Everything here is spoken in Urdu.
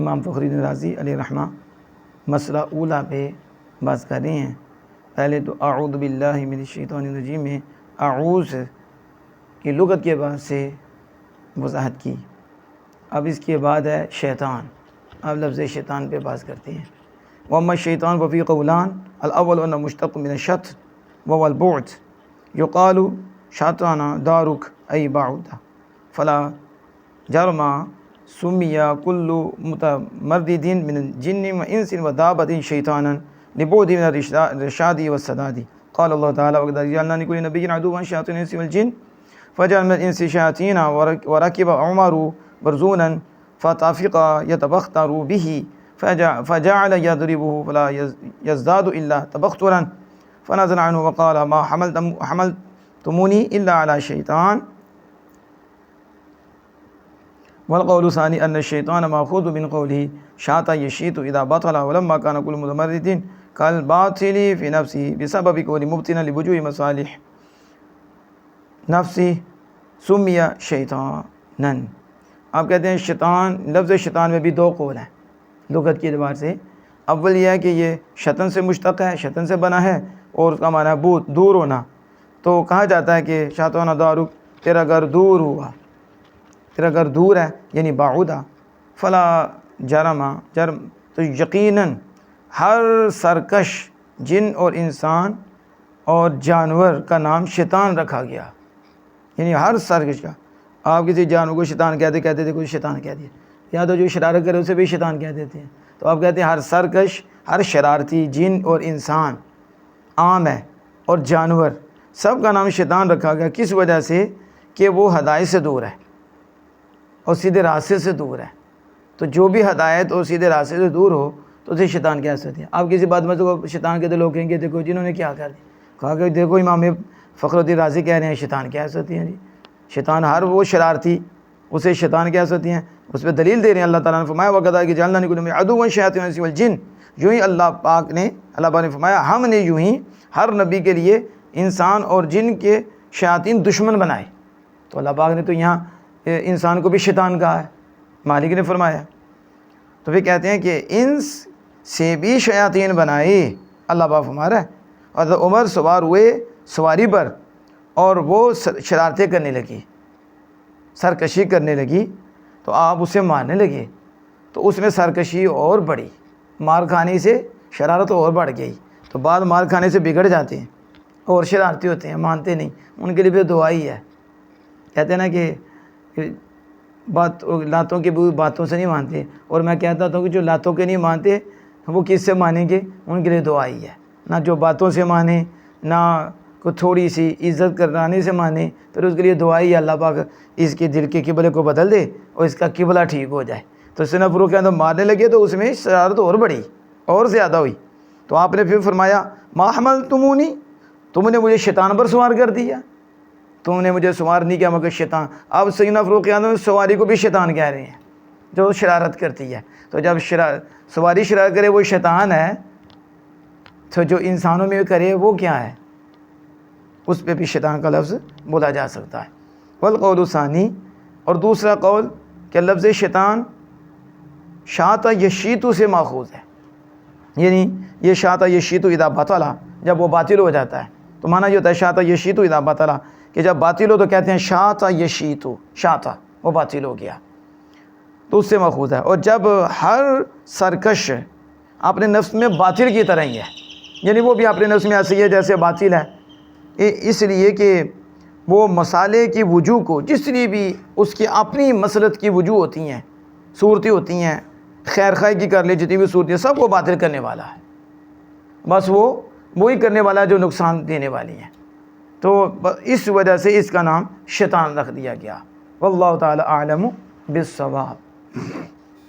امام فخر الدین رازی علیہ رحمہ مسئلہ اولا پہ بات کر رہے ہیں۔ پہلے تو اعوذ باللہ من الشیطان الرجیم میں اعوذ کی لغت کے بعد سے وضاحت کی، اب اس کے بعد ہے شیطان، اب لفظ شیطان پہ بات کرتے ہیں۔ وَأَمَّا الشَّيْطَانُ وَفِي قَوْلَانِ الْأَوَّلُ أَنَّهُ مُشْتَقٌّ مِنَ الشَّطْرِ وَهُوَ الْبُعْدُ يُقَالُ شَطَنَ دَارُكَ أَيْ بَعُدَ فَلَا جَرْمَ سُمِّيَ كُلُّ مُتَمَرِّدٍ مِنَ الْجِنِّ وَإِنسٍ وَدَابَّةٍ شَيْطَانًا لِبُعْدِهِ مِنَ الرِّشَادِ وَالسَّدَادِ قال الله تعالى وَقَدْ جَعَلْنَا لِكُلِّ نَبِيٍّ عَدُوًّا شَيَاطِينَ الْإِنسِ وَالْجِنِّ فَجَعَلْنَا مِنَ الْإِنسِ شَيَاطِينَ وَرَكِبَ عُمَرُ بَرْزُونًا فَطَفِقَ يَتَبَخْتَرُ بِهِ فجعل يضربه فلا يزداد إلا تبخترا فنزل عنه وقال ما حملتموني إلا على شيطان. والقول الثاني أن الشيطان مأخوذ من قوله شاط يشيط إذا بطل ولما كان كل متمرد كالباطل في نفسه بسبب كون مبتنا لوجوه مصالح نفسه سمي شیطانا. آپ کہتے ہیں شیطان، لفظ شیطان میں بھی دو قول ہیں لغت کے اعتبار سے۔ اول یہ ہے کہ یہ شطن سے مشتق ہے، شطن سے بنا ہے، اور اس کا معنی ہے بود، دور ہونا۔ تو کہا جاتا ہے کہ شاطن دارک، تیرا گھر دور ہوا، تیرا گھر دور ہے، یعنی بعودہ فلا جرم تو یقیناً ہر سرکش جن اور انسان اور جانور کا نام شیطان رکھا گیا، یعنی ہر سرکش کا۔ آپ کسی جانور کو شیطان کہتے تھے، کوئی شیطان کہہ دیا، یا تو جو شرارت کرے اسے بھی شیطان کہہ دیتے ہیں۔ تو آپ کہتے ہیں ہر سرکش، ہر شرارتی جن اور انسان عام ہے اور جانور، سب کا نام شیطان رکھا گیا۔ کس وجہ سے؟ کہ وہ ہدایت سے دور ہے اور سیدھے راستے سے دور ہے۔ تو جو بھی ہدایت اور سیدھے راستے سے دور ہو تو اسے شیطان کہہ سکتے ہیں۔ آپ کسی بات میں کو شیطان کہتے، لوگ کہیں گے دیکھو جنہوں نے کیا کر دیا، کہا کہ دیکھو امام فخر الدین رازی کہہ رہے ہیں شیطان کہہ سکتے ہیں۔ جی شیطان ہر وہ شرارتی، اسے شیطان کہہ سکتے ہیں، اس پہ دلیل دے رہے ہیں۔ اللہ تعالیٰ نے فرمایا وَقَدْ جَعَلْنَا لِكُلِّ نَبِيٍّ عَدُوًّا شَيَاطِينَ الْإِنسِ وَالْجِنِّ، یوں ہی اللہ پاک نے فرمایا ہم نے یوں ہی ہر نبی کے لیے انسان اور جن کے شیاطین دشمن بنائے۔ تو اللہ پاک نے تو یہاں انسان کو بھی شیطان کہا ہے، مالک نے فرمایا۔ تو پھر کہتے ہیں کہ انس سے بھی شیاطین بنائے، اللہ پاک فرما رہا ہے۔ اور عمر سوار ہوئے سواری پر اور وہ شرارتیں کرنے لگی، سرکشی کرنے لگی، تو آپ اسے مارنے لگے، تو اس میں سرکشی اور بڑھی، مار کھانے سے شرارت اور بڑھ گئی۔ تو بعد مار کھانے سے بگڑ جاتے ہیں اور شرارتی ہوتے ہیں، مانتے نہیں، ان کے لیے بھی دعا ہی ہے۔ کہتے ہیں نا کہ لاتوں کے باتوں سے نہیں مانتے، اور میں کہتا ہوں کہ جو لاتوں کے نہیں مانتے وہ کس سے مانیں گے؟ ان کے لیے دعا ہی ہے۔ نہ جو باتوں سے مانے، نہ کو تھوڑی سی عزت کرانے سے مانے، پھر اس کے لیے دعا ہی ہے اللہ پاک اس کے دل کے قبلے کو بدل دے اور اس کا قبلہ ٹھیک ہو جائے۔ تو سینہ فروغ کے اندر مارنے لگے تو اس میں شرارت اور بڑھی اور زیادہ ہوئی۔ تو آپ نے پھر فرمایا ما حملتمونی، تم نے مجھے شیطان پر سوار کر دیا، تم نے مجھے سوار نہیں کیا مگر شیطان۔ اب سینہ فروغ کے اندر سواری کو بھی شیطان کہہ رہے ہیں جو شرارت کرتی ہے۔ تو جب سواری شرارت کرے وہ شیطان ہے، تو جو انسانوں میں کرے وہ کیا ہے؟ اس پہ بھی شیطان کا لفظ بولا جا سکتا ہے۔ والقول الثانی، اور دوسرا قول کہ لفظ شیطان شاط یشیط سے ماخوذ ہے، یعنی یہ شاط یشیط اذا بطل، جب وہ باطل ہو جاتا ہے تو معنی یہ ہوتا ہے شاط یشیط اذا بطل، کہ جب باطل ہو تو کہتے ہیں شاط یشیط، شاط وہ باطل ہو گیا، تو اس سے ماخوذ ہے۔ اور جب ہر سرکش اپنے نفس میں باطل کی طرح ہی ہے، یعنی وہ بھی اپنے نفس میں ایسے ہے جیسے باطل ہے، اس لیے کہ وہ مسالے کی وجوہ کو، جس لیے بھی اس کی اپنی مسلط کی وجوہ ہوتی ہیں، صورتیں ہوتی ہیں، خیر خواہی کی کر لے جتنی بھی صورتیں، سب کو باطل کرنے والا ہے، بس وہی کرنے والا ہے جو نقصان دینے والی ہیں۔ تو اس وجہ سے اس کا نام شیطان رکھ دیا گیا۔ واللہ تعالی اعلم بالصواب۔